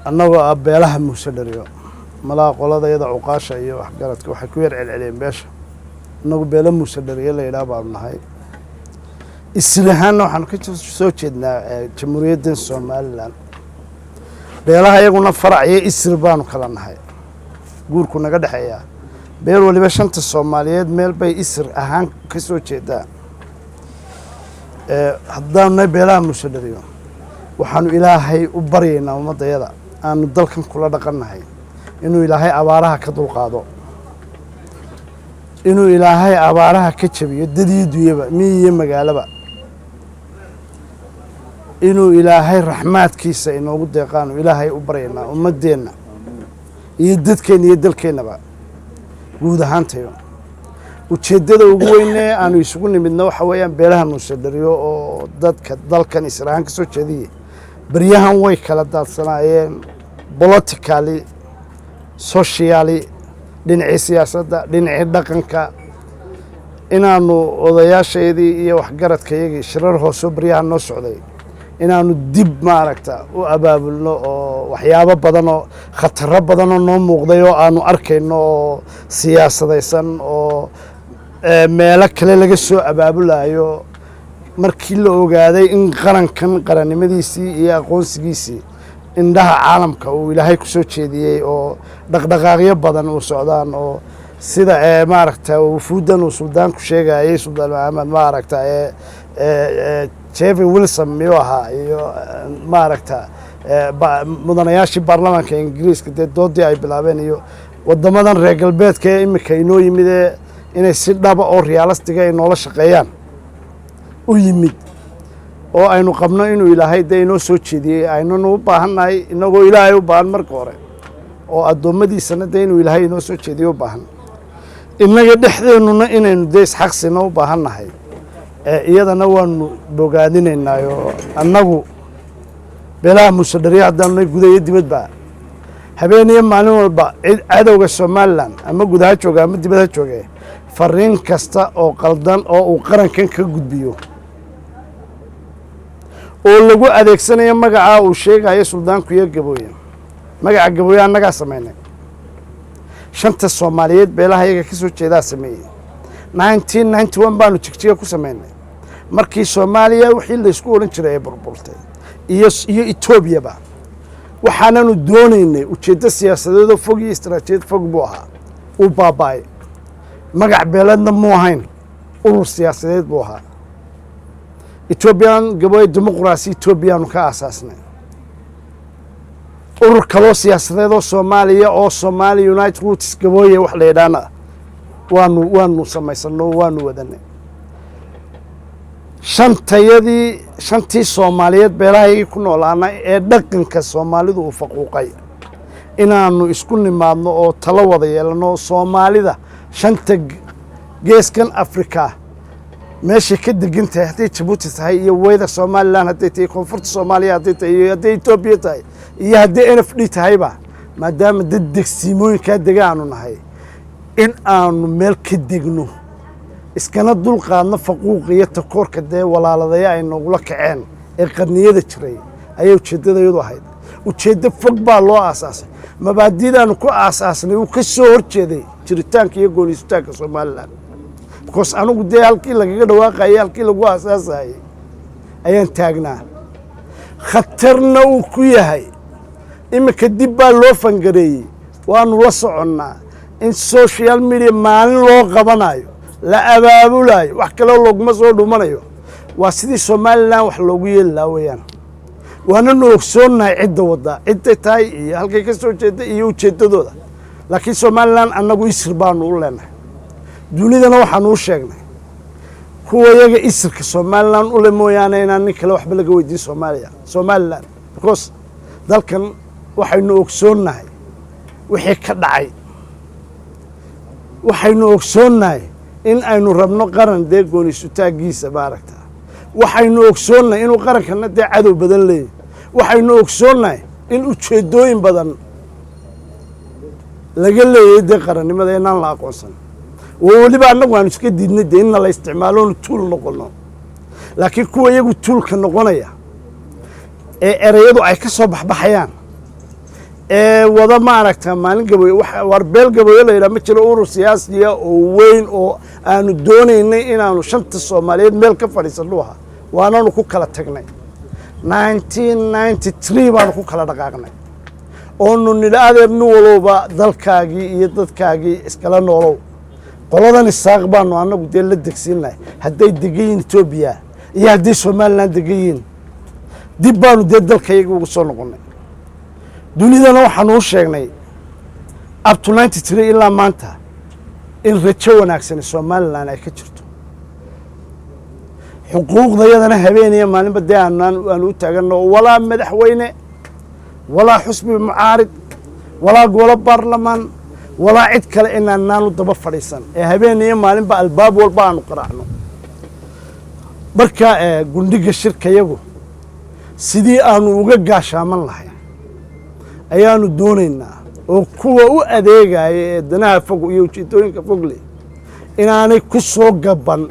annagoo ah beelaha muuse dhariyo malaha qolada iyada cuqaasha iyo waxgaradka waxay ku yar celceliyeen beesha annagu beela muuse dhariyo la yidhaah baanu nahay islahaanna waxaanu ka soo jeednaa jamhuuriyaddan somalilan beelaha iyaguna farac iyo isir baanu kala nahay guurku naga dhexeeyaa beel waliba shanta soomaaliyeed meel bay isir ahaan ka soo jeedaa haddaanu nahay beelaha muuse dhariyo waxaanu ilaahay u baryaynaa ummaddayada aanu dalkan kula dhaqannahay inuu ilaahay abaaraha ka dulqaado inuu ilaahay abaaraha ka jabiyo dad iyo dunyaba miyi iyo magaalaba inuu ilaahay raxmaadkiisa inoogu deeqaanu ilaahay u baryaynaa ummaddeenna iyo dadkeenna iyo dalkeennaba guud ahaantayo ujeeddada ugu weynee aanu isugu nimidna waxa weeyaan beelaha muuse dhariyo oo dadka dalkan israahaan ka soo jeediye baryahan way kala daadsanaayeen politically socially dhinacii siyaasadda dhinacii dhaqanka inaanu odayaashaydii iyo waxgaradkayagii shirar hoosoo baryahan noo socday inaanu dib maaragta u abaabulno oo waxyaabo badan oo khataro badanoo noo muuqday oo aanu arkayno oo siyaasadaysan oo meelo kale laga soo abaabulayo markii la ogaaday in qarankan qarannimadiisii iyo aqoonsigiisii indhaha caalamka uu ilaahay ku soo jeediyey oo dhaqdhaqaaqyo badan uu socdaan oo sida maaragta wufuuddan uu suldaanku sheegayey suldaan maxamed maaragta Jeffrey Wilson miyuu ahaa iyo maaragta mudanayaashii baarlamaanka ingiriiska dee doodii ay bilaabeen iyo waddamadan reer galbeedka ee iminka inoo yimidee inay si dhaba oo realistiga ay noola shaqeeyaan u yimid oo aynu qabno inuu ilaahay dee inoo soo jeediyey aynanu u baahannahay inagoo ilaahay u baahan marka hore oo addoommadiisana dee inuu ilaahay inoo soo jeediyo u baahan innaga dhexdeennuna inaynu dee isxaqsina u baahannahay iyadana waanu bogaadinaynaayo annagu beelaha muuse dhariyo haddaanu nahay guda iyo dibadba habeen iyo maalin walba cadowga somalilan ama guda ha jooga ama dibad ha jooge fariin kasta oo qaldan oo uu qarankan ka gudbiyo oo lagu adeegsanayo magacaa uu sheegayo suldaanku iyo gabooye magaca gabooye annagaa samaynay shanta soomaaliyeed beelaha iyaga ka soo jeedaa sameeyey 1991 baanu jigjiga ku samaynay markii soomaaliya wixii laysku odhan jiray ee burburtay iyo etoobiyaba waxaananu doonaynay ujeeddo siyaasadeedoo fog iyo istaraatiijiyad fog buu ahaa uu baaba'ay magac beeleedna muu ahayn urur siyaasadeed buu ahaa ethoobiyan gabooye dimuqraasi etoobiyaanu ka aasaasnay urur kaloo siyaasadeedoo soomaaliya oo Somali United Roots gabooye wax la yidhaahna waanu samaysano waanu wadanay shantii soomaaliyeed beelahayagii ku noolaana ee dhaqanka soomaalidu uu faquuqay inaanu isku nimaadno oo talo wada yeelano soomaalida shanta geeskan afrika meeshay ka degan tahay hadday jabuuti tahay iyo weyda somalilan hadday tahay koonfurta soomaaliya hadday tahay iyo hadday etoobiya tahay iyo hadday NFD tahayba maadaama dad degsiimooyinkaa dega aanu nahay in aanu meel ka degno iskana dulqaadno faquuq iyo takoorka dee walaaladaya ay noogula kaceen ee qarniyada jiray ayay ujeeddadayadu ahayd ujeeddo fog baa loo aasaasay mabaadidaanu ku aasaasnay uu ka soo horjeeday jiritaanka iyo gooniisitaanka somalilan because anugu dee halkii lagaga dhawaaqayay halkii lagu aasaasayay ayaan taagnaa khatarna uu ku yahay iminka dib baa loo fangareeyey waanu la soconnaa in social media maalin loo qabanayo la abaabulayo wax kaloo looguma soo dhumanayo waa sidii somalilan wax loogu yeeli lahaa weeyaan waananu ogsoonnahay cidda waddaa cidday tahay iyo halkay ka soo jeedda iyo ujeeddadooda laakiin somalilan annagu isir baanu u leenahay dunidana waxaanu u sheegnay kuwa yaga isirka somalilan u le mooyaane inaan nin kale waxba laga weydiin somalilan because dalkan waxaynu ogsoonnahay wixii ka dhacay waxaynu ogsoonnahay in aynu rabno qaran dee gooniisutaagiisa maaragta waxaynu ogsoonnahay inuu qarankana dee cadow badan leeyahy waxaynu ogsoonnahay in ujeeddooyin badan laga leeyahay dee qarannimada inaan la aqoonsan weliba annagu aanu iska diidnay dee inna la isticmaaloonu tuul noqono laakiin kuwa iyagu tuulka noqonaya ee ereyadu ay ka soo baxbaxayaan wada ma aragtaa maalin gaboy war beel gaboyo la yidhaha ma jiro urur siyaasiya oo weyn oo aanu doonaynay inaanu shanta Soomaaliyeed meel ka fadhiisano aha waanaanu ku kala tagnay 1993 baanu ku kala dhaqaaqnay oonu nidaadeer nin walba dalkaagii iyo dadkaagii iskala noolow qoladan isaaq baanu anagu dee la degsiinay hadday degayiin Ethiopia iyo hadday Somaliland degayiin dib baanu dee dalkayga ugu soo noqonay dunidana waxaan u sheegnay up to 93 ilaa maanta in rajo wanaagsan Somaliland ay ka jirto xuquuqdayadana habeenaya maalinba dee aan u taagano walaa madaxweyne walaa xusbi mucaarid walaa golo baarlamaan walaa cid kale inaanu daba fadhiisan habeenaya maalinba albaab walba aanu qaraacno marka gundhiga shirkayagu sidii aanu uga gaashaaman lahayn ayaanu doonaynaa oo kuwa u adeegaya ee danaha fog iyo ujeedooyinka fog leh inaanay ku soo gaban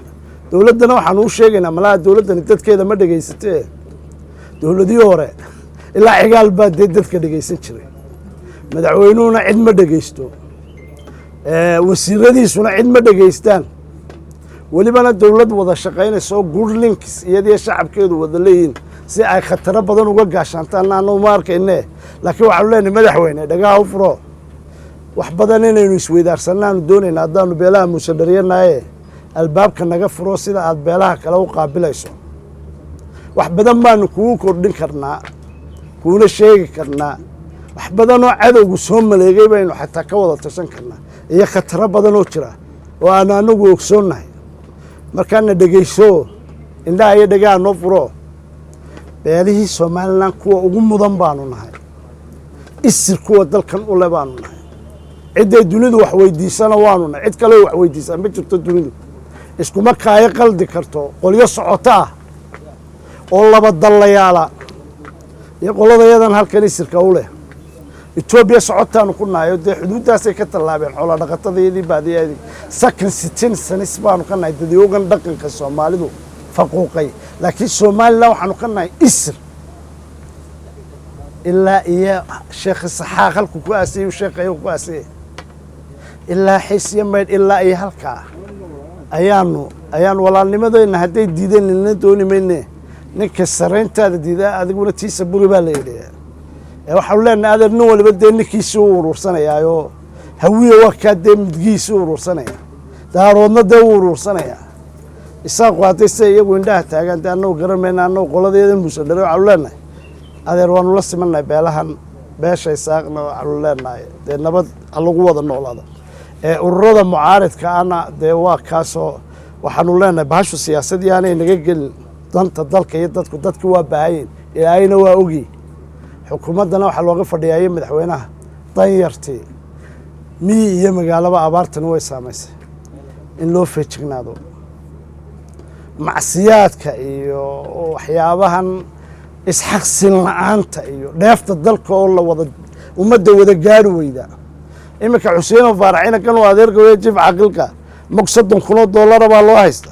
dawladdana waxaan u sheegaynaa malaha dawladdani dadkeeda ma dhageysatee dawladii hore ilaa cigaal baa dee dadka dhageysan jiray madaxweynuhuna cid ma dhageysto wasiiradiisuna cid ma dhageystaan welibana dawlad wada shaqaynayso good links iyadii shacabkeedu wada leeyihiin si ay khataro badan uga gaashaantaan aanu ma arkayne laakiin waxaanu leenahay madaxweyne dhagaha u furo wax badan inaynu isweydaarsannaanu doonaynaa haddaanu beelaha muushadariyanaye albaabka naga furo sida aad beelaha kale u qaabilayso wax badan baanu kugu kordhin karnaa kuuna sheegi karnaa wax badan oo cadowgu soo maleegay baynu xataa ka wada tashan karnaa iyo khataro badan oo jira oo aanu anagu ogsoonnahay markaana dhegeyso indhaha iyo dhagaha noo furo beelihii Somaliland kuwa ugu mudan baanu nahay isir kuwa dalkan u leh baanu nahay ciday dunidu wax weydiisana waanu nahay cid kale wax weydiisan ma jirto dunidu iskuma kaaya qaldi karto qolyo socota oo laba dalayaala iyo qoladayadan halkan isirka u leh Ethiopia socotaanu ku naayo dee xuduudaasay ka tallaabeen xoolo dhaqatadeedii baadiyadii second citizen sanis baanu ka nahay dadiyoogan dhaqanka Soomaalidu faquuqay laakiin Somaliland waxaanu ka nahay isir ilaa iyo sheekh saxaaq halku ku aasay sheekhayo ku aasay ilaa xisiya mayd ilaa iyo halka ayaan walaalnimadeena hadday diideen lina dooni mayne ninka sareyntaada diida adiguna tiisa buri baa la yidhi waxaanu leenahay adeer nin waliba dee ninkiisii u uruursanayaayo hawiye waa kaa dee midgiisii u uruursanaya daaroodna dee u uruursanaya isaaqu hadday se iyagu indhaha taagaan dee annagu garan mayna annagu qoladeeda muushadarey waxaanu leenahay adeer waanu la simannahay beelahan beesha isaaqna waxaanu leenahay dee nabad ha lagu wada noolaado ururada mucaaridka ana dee waa kaasoo waxaanu leenahay bahashu siyaasadii aanay naga gelin danta dalka iyo dadku waa baahayeen ilaahayna waa ogi xukuumaddana waxaa looga fadhiyaayay madaxweynaha danyartii miyi iyo magaalaba abaartani way saamaysay in loo feejignaado macsiyaadka iyo waxyaabahan isxaqsin la'aanta iyo dheefta dalka oo la wada ummadda wada gaari weyda iminka Xuseen Faaraxina kan waa adeerka weey jif caqilka $30,000 baa loo haysta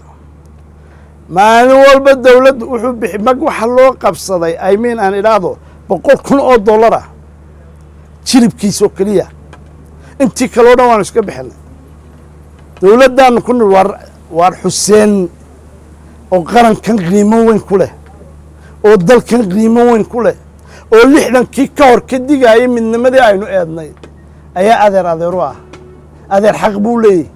maalin walba dawladdu wuxuu bixi mag waxa loo qabsaday aan idhaahdo $100,000 jiribkiisa kaliya intii kale oo dhan waan iska bixinay dawladdan ku war Xuseen oo qarankan qiimo weyn ku leh oo dalkan qiimo weyn ku leh oo 60kii ka hor ka digayay midnimadii aynu eednay ayaa adeeru ah adeer xaq buu leeyahay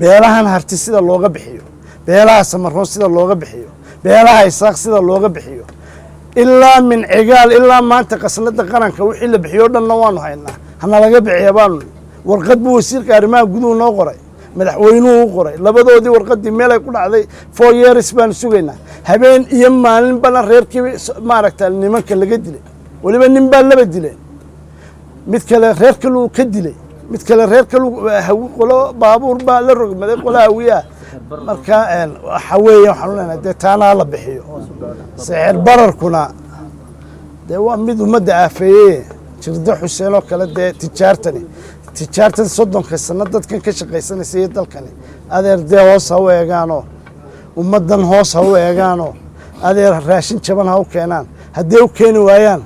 beelahan harti sida looga bixiyo beelaha Samaroon sida looga bixiyo beelaha Isaaq sida looga bixiyo ilaa min cigaal ilaa maanta qasnada qaranka wixii la bixiyo dhanna waanu haynaa hana laga bixiyo baan warqad buu wasiirka arrimaha guduhu noo qoray madaxweynuhu qoray labadoodii warqadii meel ay ku dhacday 4 years baan sugaynaa habeen iyo maalin bana reerkii maaragtay nimanka laga dilay waliba nin baa laba dilay mid kale reerka loo ka dilay mid kale reerka loo qolo baabuur baa la rogmaday qolaha wiya marka waxa weeye waxaan leenahay dee taana la bixiyo sicir bararkuna dee waa mid ummadda aafeeyay jirda Xuseen oo kale dee tijaartan 30 sano dadkan ka shaqaysanayay dalkani adeer dee hoos ha u eegaano ummadan hoos ha u eegaano adeer raashin jaban ha u keenaan haddii u keeni waayaan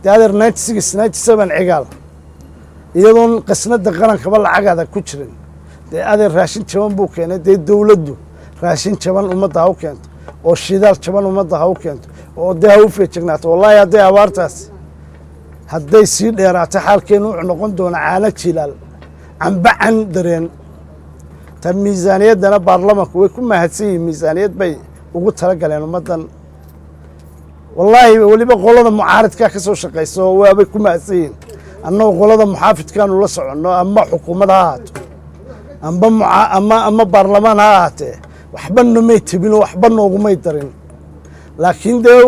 dee adeer 96 97 cigaal iyadoon qasnada qarankaba lacagaada ku jirin dee adeer raashin jaban buu keenay dee dowladdu raashin jaban ummadda ha u keento oo shidaal jaban ummadda ha u keento oo dee ha u feejignaato wallaahi hadday abaartaas hadday sii dheeraato xaalkeenu wuxuu noqon doona caano jilaal canbacan dareen ta miisaaniyaddana baarlamanku way ku mahadsan yihiin miisaaniyad bay ugu tala galeen ummaddan wallaahi weliba qolada mucaaridkaa ka soo shaqayso waabay ku mahadsan yihiin annagoo qolada muxaafidkaanu la soconno ama xukuumad ha ahaato ama baarlamaan ha ahaatee waxba nomay tebinoo waxba noogumay darin laakiin dee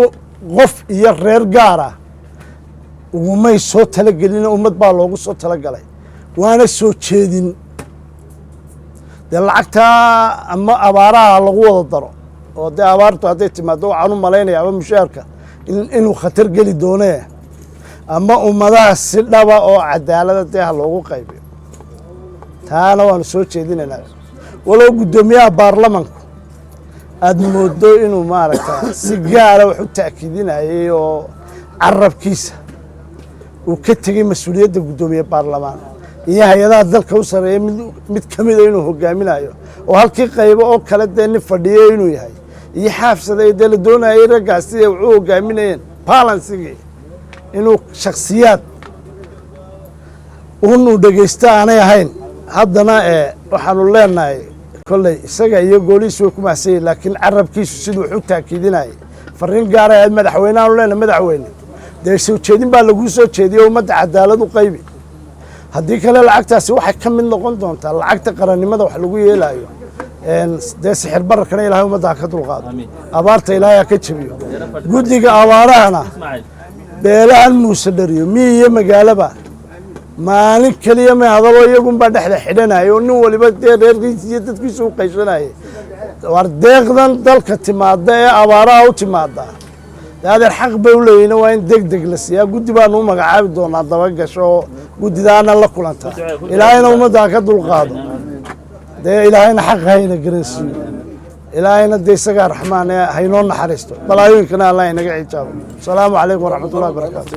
qof iyo reer gaara ugumay soo talagelin ummad baa loogu soo talagalay waana soo jeedin dee lacagtaa ama abaaraha lagu wada daro oo dee abaartu hadday timaado waxaan u malaynaya ama mushaarka inuu khatar geli doonee ama ummadaha si dhaba oo cadaalada dee ha loogu qaybiyo taana waanu soo jeedinaynaa walow guddoomiyaha baarlamanku aada moodo inuu maaragta si gaara wax u ta'kiidinayay oo carabkiisa uu ka tegey mas-uuliyadda guddoomiye baarlamaan iyo hay-adaha dalka u sareeya mid ka mida inuu hogaaminayo oo halkii qaybo oo kale dee nin fadhiyo inuu yahay iyo xaafsaday dee la doonayay raggaasi ee wuxuu hogaaminayeen balansigii inuu shaksiyaad unu dhegaysta aanay ahayn haddana waxaanu leenahay kolley isaga iyo goolihiisu way ku mahadsan yihin laakiin carabkiisu siduu wax u taakiidinayay fariin gaara aad madaxweyneaanu leenahay madaxweyne dee soo jeedin baa laguu soo jeediyo ummadda cadaalad u qaybi haddii kale lacagtaasi waxay ka mid noqon doontaa lacagta qarannimada wax lagu yeelaayo dee sixir bararkana ilahay ummadda ha ka dulqaado abaarta ilaahay ha ka jebiyo guddiga abaarahana beelahan muuse dhariyo miyi iyo magaalaba maalin keliya may hadalo iyagunbaa dhexda xidhanaya oo nin waliba dee reerkiisa iyo dadkiisa u qaysanayay war deeqdan dalka timaada ee abaaraha u timaada dee adeer xaq bay u leeyihin waa in deg deg la siiyaa guddi baanu u magacaabi doonaa dabagasho oo guddidaana la kulanta ilaahayna ummadda ha ka dulqaado dee ilaahayna xaq hayna garansiiyo ilaahayna dee isagaa raxmaan ee haynoo naxariisto balaayooyinkana allah inaga xijaabo asalaamu calaykum waraxmatullahi wabarakaatu